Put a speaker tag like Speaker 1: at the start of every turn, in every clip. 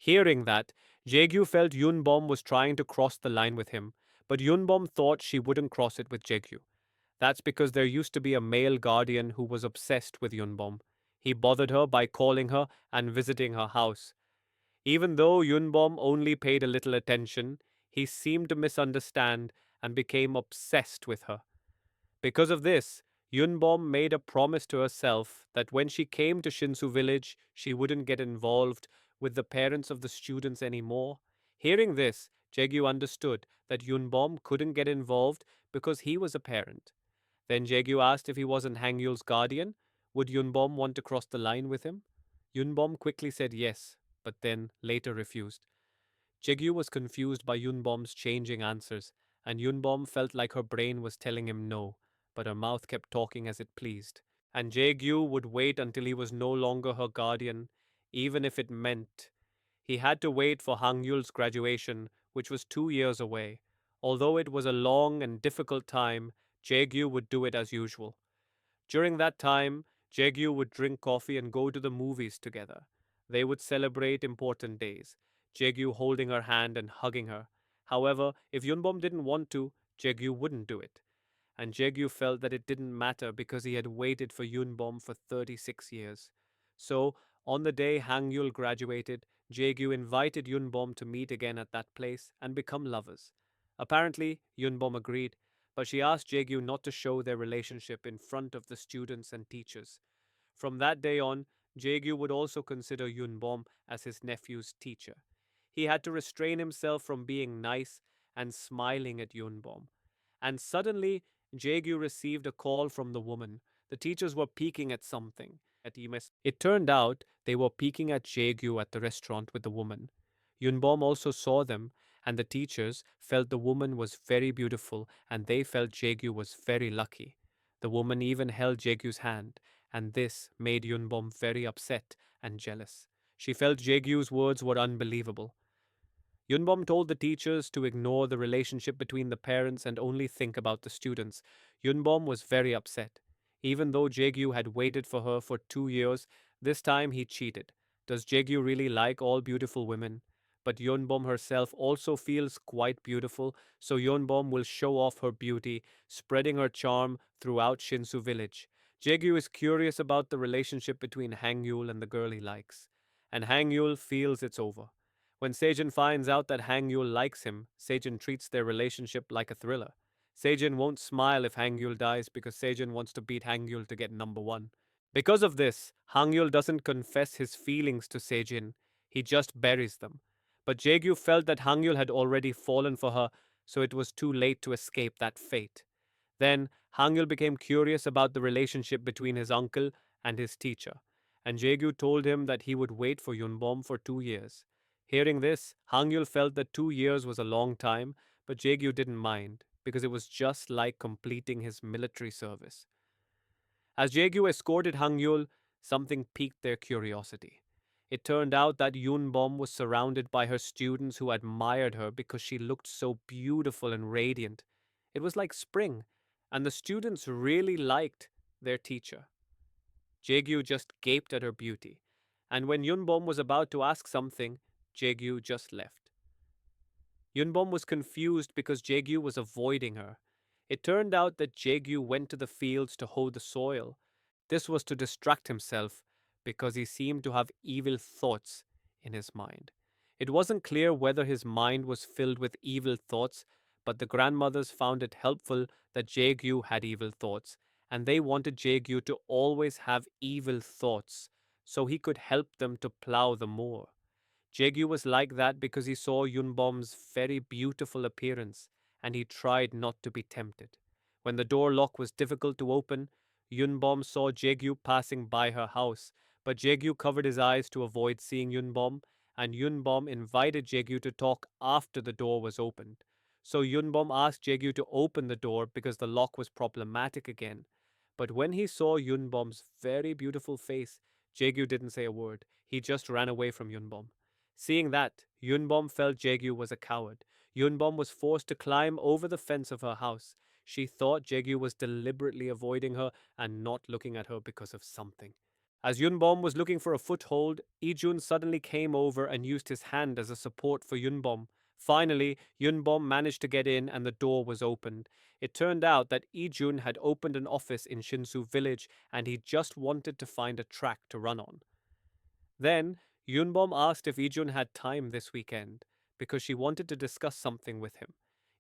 Speaker 1: Hearing that, Jegyu felt Yunbom was trying to cross the line with him, but Yunbom thought she wouldn't cross it with Jegyu. That's because there used to be a male guardian who was obsessed with Yunbom. He bothered her by calling her and visiting her house. Even though Yunbom only paid a little attention, he seemed to misunderstand and became obsessed with her. Because of this, Yunbom made a promise to herself that when she came to Shinsu village, she wouldn't get involved with the parents of the students anymore. Hearing this, Jegyu understood that Yunbom couldn't get involved because he was a parent. Then Jegyu asked if he wasn't Hangyul's guardian. Would Yunbom want to cross the line with him? Yunbom quickly said yes, but then later refused. Jegyu was confused by Yunbom's changing answers, and Yunbom felt like her brain was telling him no, but her mouth kept talking as it pleased. And Jegyu would wait until he was no longer her guardian, even if it meant he had to wait for Hangyul's graduation, which was 2 years away. Although it was a long and difficult time, Jegyu would do it as usual. During that time, Jegyu would drink coffee and go to the movies together. They would celebrate important days, Jegyu holding her hand and hugging her. However, if Yunbom didn't want to, Jegyu wouldn't do it. And Jegyu felt that it didn't matter because he had waited for Yunbom for 36 years. So, on the day Hangyul graduated, Jegyu invited Yunbom to meet again at that place and become lovers. Apparently, Yunbom agreed, but she asked Jegyu not to show their relationship in front of the students and teachers. From that day on, Jegyu would also consider Yunbom as his nephew's teacher. He had to restrain himself from being nice and smiling at Yunbom. And suddenly, Jegyu received a call from the woman. The teachers were peeking at something. It turned out they were peeking at Jegyu at the restaurant with the woman. Yunbom also saw them, and the teachers felt the woman was very beautiful and they felt Jegyu was very lucky. The woman even held Jegyu's hand, and this made Yunbom very upset and jealous. She felt Jegyu's words were unbelievable. Yunbom told the teachers to ignore the relationship between the parents and only think about the students. Yunbom was very upset. Even though Jegyu had waited for her for 2 years, this time he cheated. Does Jegyu really like all beautiful women? But Yunbom herself also feels quite beautiful, so Yunbom will show off her beauty, spreading her charm throughout Shinsu village. Jegyu is curious about the relationship between Hangyul and the girl he likes, and Hangyul feels it's over. When Sejin finds out that Hangyul likes him, Sejin treats their relationship like a thriller. Sejin won't smile if Hangyul dies because Sejin wants to beat Hangyul to get number one. Because of this, Hangyul doesn't confess his feelings to Sejin, he just buries them. But Jegyu felt that Hangyul had already fallen for her, so it was too late to escape that fate. Then, Hangyul became curious about the relationship between his uncle and his teacher, and Jegyu told him that he would wait for Yunbom for 2 years. Hearing this, Hangyul felt that 2 years was a long time, but Jegyu didn't mind, because it was just like completing his military service. As Jegyu escorted Hangyul, something piqued their curiosity. It turned out that Yunbom was surrounded by her students who admired her because she looked so beautiful and radiant. It was like spring, and the students really liked their teacher. Jegyu just gaped at her beauty, and when Yunbom was about to ask something, Jegyu just left. Yunbom was confused because Jegyu was avoiding her. It turned out that Jegyu went to the fields to hoe the soil. This was to distract himself because he seemed to have evil thoughts in his mind. It wasn't clear whether his mind was filled with evil thoughts, but the grandmothers found it helpful that Jegyu had evil thoughts, and they wanted Jegyu to always have evil thoughts so he could help them to plow the moor. Jegyu was like that because he saw Yunbom's very beautiful appearance, and he tried not to be tempted. When the door lock was difficult to open, Yunbom saw Jegyu passing by her house, but Jegyu covered his eyes to avoid seeing Yunbom, and Yunbom invited Jegyu to talk after the door was opened. So Yunbom asked Jegyu to open the door because the lock was problematic again. But when he saw Yunbom's very beautiful face, Jegyu didn't say a word. He just ran away from Yunbom. Seeing that, Yunbom felt Jegyu was a coward. Yunbom was forced to climb over the fence of her house. She thought Jegyu was deliberately avoiding her and not looking at her because of something. As Yunbom was looking for a foothold, Ijun suddenly came over and used his hand as a support for Yunbom. Finally, Yunbom managed to get in and the door was opened. It turned out that Ijun had opened an office in Shinsu village and he just wanted to find a track to run on. Then, Yunbom asked if Ijun had time this weekend, because she wanted to discuss something with him.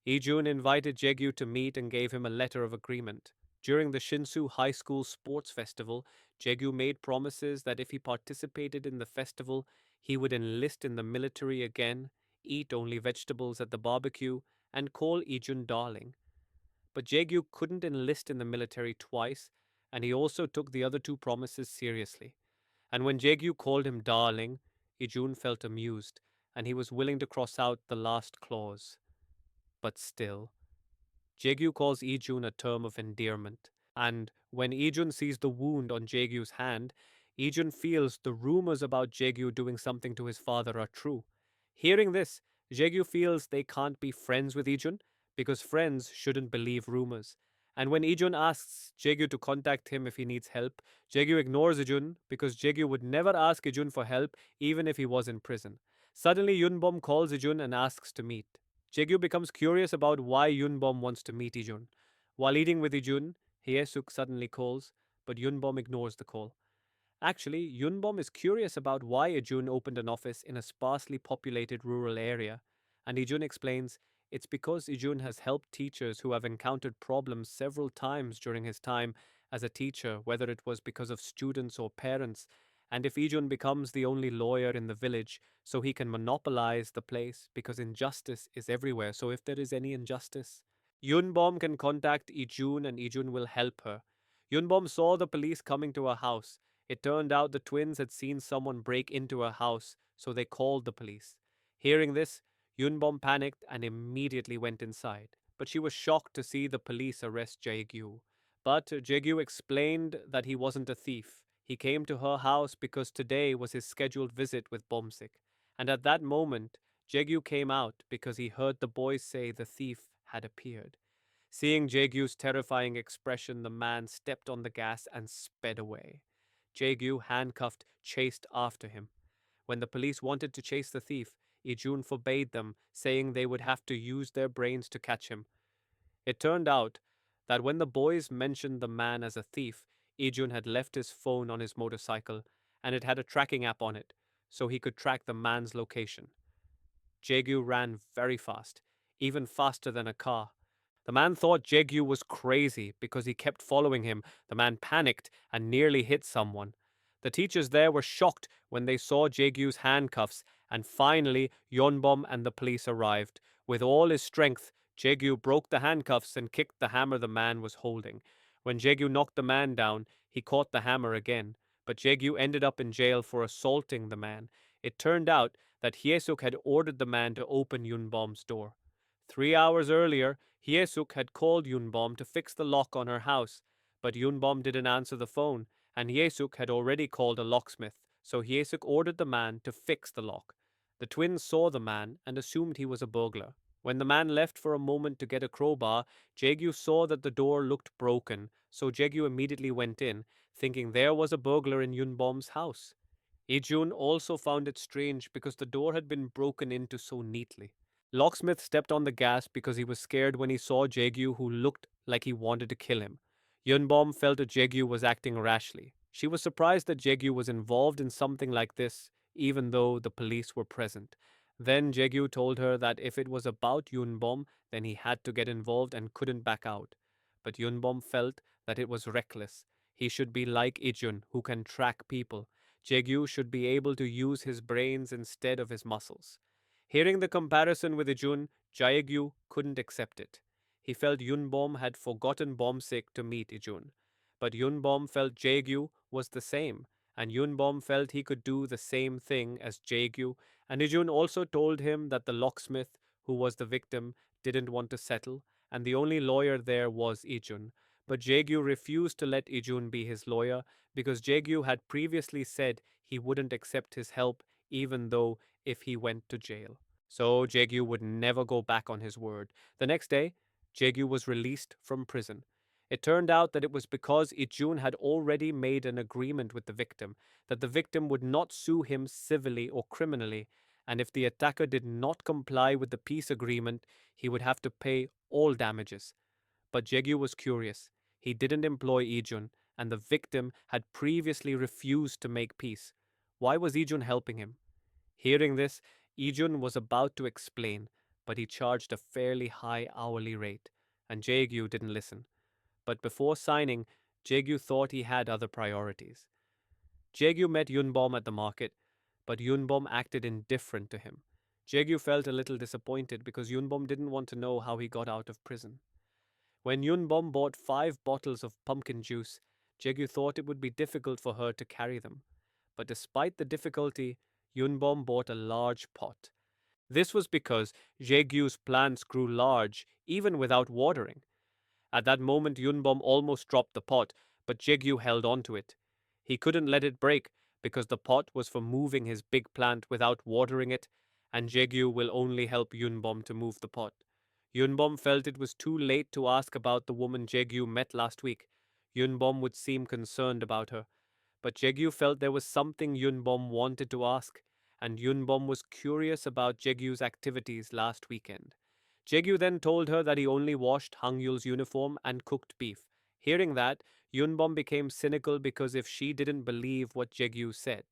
Speaker 1: Ijun invited Jegyu to meet and gave him a letter of agreement. During the Shinsu High School Sports Festival, Jegyu made promises that if he participated in the festival, he would enlist in the military again, eat only vegetables at the barbecue, and call Ijun darling. But Jegyu couldn't enlist in the military twice, and he also took the other two promises seriously. And when Jegyu called him darling, Ijun felt amused, and he was willing to cross out the last clause. But still, Jegyu calls Ijun a term of endearment, and when Ijun sees the wound on Jegyu's hand, Ijun feels the rumors about Jegyu doing something to his father are true. Hearing this, Jegyu feels they can't be friends with Ijun because friends shouldn't believe rumors. And when Ijun asks Jegyu to contact him if he needs help, Jegyu ignores Ijun because Jegyu would never ask Ijun for help even if he was in prison. Suddenly, Yunbom calls Ijun and asks to meet. Jegyu becomes curious about why Yunbom wants to meet Ijun. While eating with Ijun, Hyesuk suddenly calls, but Yunbom ignores the call. Actually, Yunbom is curious about why Ijun opened an office in a sparsely populated rural area, and Ijun explains it's because Ijun has helped teachers who have encountered problems several times during his time as a teacher, whether it was because of students or parents, and if Ijun becomes the only lawyer in the village, so he can monopolize the place because injustice is everywhere. So if there is any injustice, Yunbom can contact Ijun and Ijun will help her. Yunbom saw the police coming to her house. It turned out the twins had seen someone break into her house, so they called the police. Hearing this, Yunbom panicked and immediately went inside, but she was shocked to see the police arrest Jegyu. But Jegyu explained that he wasn't a thief. He came to her house because today was his scheduled visit with Bomsik, and at that moment, Jegyu came out because he heard the boys say the thief had appeared. Seeing Jegyu's terrifying expression, the man stepped on the gas and sped away. Jegyu, handcuffed, chased after him. When the police wanted to chase the thief, Ijun forbade them, saying they would have to use their brains to catch him. It turned out that when the boys mentioned the man as a thief, Ijun had left his phone on his motorcycle, and it had a tracking app on it, so he could track the man's location. Jegyu ran very fast, even faster than a car. The man thought Jegyu was crazy because he kept following him. The man panicked and nearly hit someone. The teachers there were shocked when they saw Jegyu's handcuffs, and finally Yonbom and the police arrived. With all his strength, Jegyu broke the handcuffs and kicked the hammer the man was holding. When Jegyu knocked the man down, he caught the hammer again, but Jegyu ended up in jail for assaulting the man. It turned out that Hyesuk had ordered the man to open Yunbom's door. 3 hours earlier, Hyesuk had called Yunbom to fix the lock on her house, but Yunbom didn't answer the phone, and Hyesuk had already called a locksmith, so Hyesuk ordered the man to fix the lock. The twins saw the man and assumed he was a burglar. When the man left for a moment to get a crowbar, Jegyu saw that the door looked broken, so Jegyu immediately went in, thinking there was a burglar in Yunbom's house. Ijun also found it strange because the door had been broken into so neatly. Locksmith stepped on the gas because he was scared when he saw Jegyu, who looked like he wanted to kill him. Yunbom felt that Jegyu was acting rashly. She was surprised that Jegyu was involved in something like this, even though the police were present. Then Jegyu told her that if it was about Yunbom, then he had to get involved and couldn't back out. But Yunbom felt that it was reckless. He should be like Ijun, who can track people. Jegyu should be able to use his brains instead of his muscles. Hearing the comparison with Ijun, Jaegyu couldn't accept it. He felt Yunbom had forgotten Bomsik to meet Ijun. But Yunbom felt Jaegyu was the same, and Yunbom felt he could do the same thing as Jaegyu, and Ijun also told him that the locksmith, who was the victim, didn't want to settle, and the only lawyer there was Ijun. But Jaegyu refused to let Ijun be his lawyer because Jaegyu had previously said he wouldn't accept his help even though if he went to jail. So Jegyu would never go back on his word. The next day, Jegyu was released from prison. It turned out that it was because Ijun had already made an agreement with the victim that the victim would not sue him civilly or criminally, and if the attacker did not comply with the peace agreement, he would have to pay all damages. But Jegyu was curious. He didn't employ Ijun, and the victim had previously refused to make peace. Why was Ijun helping him? Hearing this, Ijun was about to explain, but he charged a fairly high hourly rate, and Jegyu didn't listen. But before signing, Jegyu thought he had other priorities. Jegyu met Yunbom at the market, but Yunbom acted indifferent to him. Jegyu felt a little disappointed because Yunbom didn't want to know how he got out of prison. When Yunbom bought 5 bottles of pumpkin juice, Jegyu thought it would be difficult for her to carry them. But despite the difficulty, Yunbom bought a large pot. This was because Jegyu's plants grew large even without watering. At that moment, Yunbom almost dropped the pot, but Jegyu held on to it. He couldn't let it break because the pot was for moving his big plant without watering it, and Jegyu will only help Yunbom to move the pot. Yunbom felt it was too late to ask about the woman Jegyu met last week. Yunbom would seem concerned about her, but Jegyu felt there was something Yunbom wanted to ask, and Yunbom was curious about Jegyu's activities last weekend. Jegyu then told her that he only washed Hangyul's uniform and cooked beef. Hearing that, Yunbom became cynical because if she didn't believe what Jegyu said.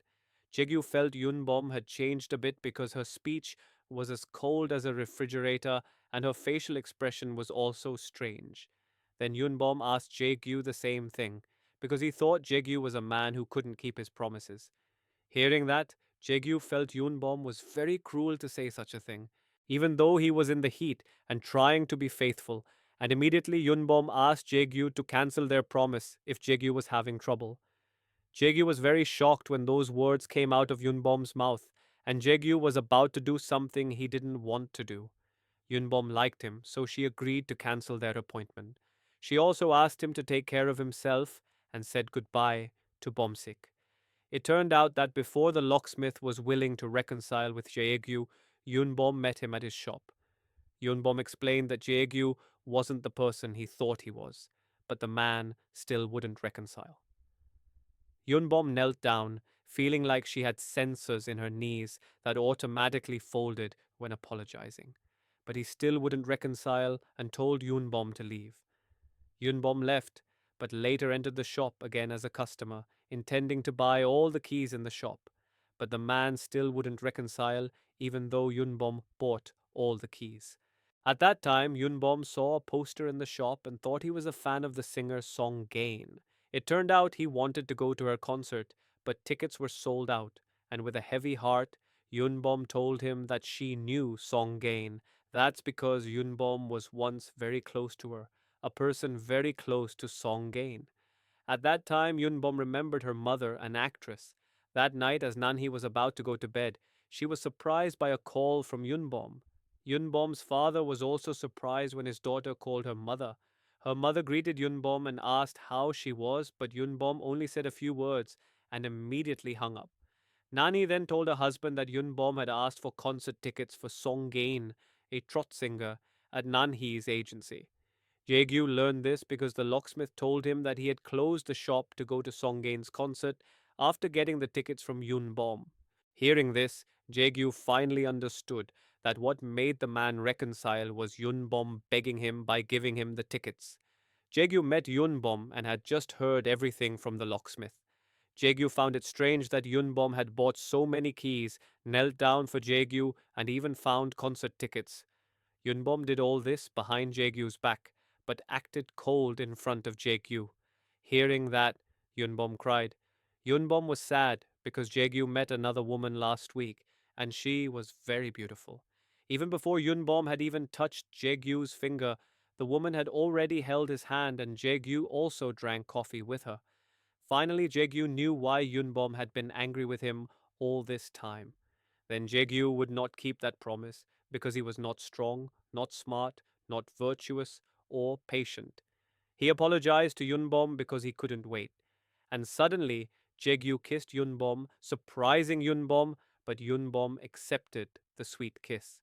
Speaker 1: Jegyu felt Yunbom had changed a bit because her speech was as cold as a refrigerator and her facial expression was also strange. Then Yunbom asked Jegyu the same thing, because he thought Jegyu was a man who couldn't keep his promises. Hearing that, Jegyu felt Yunbom was very cruel to say such a thing, even though he was in the heat and trying to be faithful, and immediately Yunbom asked Jegyu to cancel their promise if Jegyu was having trouble. Jegyu was very shocked when those words came out of Yunbom's mouth, and Jegyu was about to do something he didn't want to do. Yunbom liked him, so she agreed to cancel their appointment. She also asked him to take care of himself and said goodbye to Bomsik. It turned out that before the locksmith was willing to reconcile with Jaegyu, Yunbom met him at his shop. Yunbom explained that Jaegyu wasn't the person he thought he was, but the man still wouldn't reconcile. Yunbom knelt down, feeling like she had sensors in her knees that automatically folded when apologizing. But he still wouldn't reconcile and told Yunbom to leave. Yunbom left, but later entered the shop again as a customer, intending to buy all the keys in the shop. But the man still wouldn't reconcile, even though Yunbom bought all the keys. At that time, Yunbom saw a poster in the shop and thought he was a fan of the singer Song Gain. It turned out he wanted to go to her concert, but tickets were sold out, and with a heavy heart, Yunbom told him that she knew Song Gain. That's because Yunbom was once very close to her, a person very close to Song Gain. At that time, Yunbom remembered her mother, an actress. That night, as Nanhi was about to go to bed, she was surprised by a call from Yunbom. Yunbom's father was also surprised when his daughter called her mother. Her mother greeted Yunbom and asked how she was, but Yunbom only said a few words and immediately hung up. Nani then told her husband that Yunbom had asked for concert tickets for Song Gain, a trot singer, at Nanhi's agency. Jegyu learned this because the locksmith told him that he had closed the shop to go to Song Gain's concert after getting the tickets from Yunbom. Hearing this, Jegyu finally understood that what made the man reconcile was Yunbom begging him by giving him the tickets. Jegyu met Yunbom and had just heard everything from the locksmith. Jegyu found it strange that Yunbom had bought so many keys, knelt down for Jegyu, and even found concert tickets. Yunbom did all this behind Jegyu's back, but acted cold in front of Jegyu. Hearing that, Yunbom cried. Yunbom was sad because Jegyu met another woman last week, and she was very beautiful. Even before Yunbom had even touched Jegyu's finger, the woman had already held his hand, and Jegyu also drank coffee with her. Finally, Jegyu knew why Yunbom had been angry with him all this time. Then Jegyu would not keep that promise because he was not strong, not smart, not virtuous, or patient. He apologized to Yunbom because he couldn't wait. And suddenly, Jegyu kissed Yunbom, surprising Yunbom, but Yunbom accepted the sweet kiss.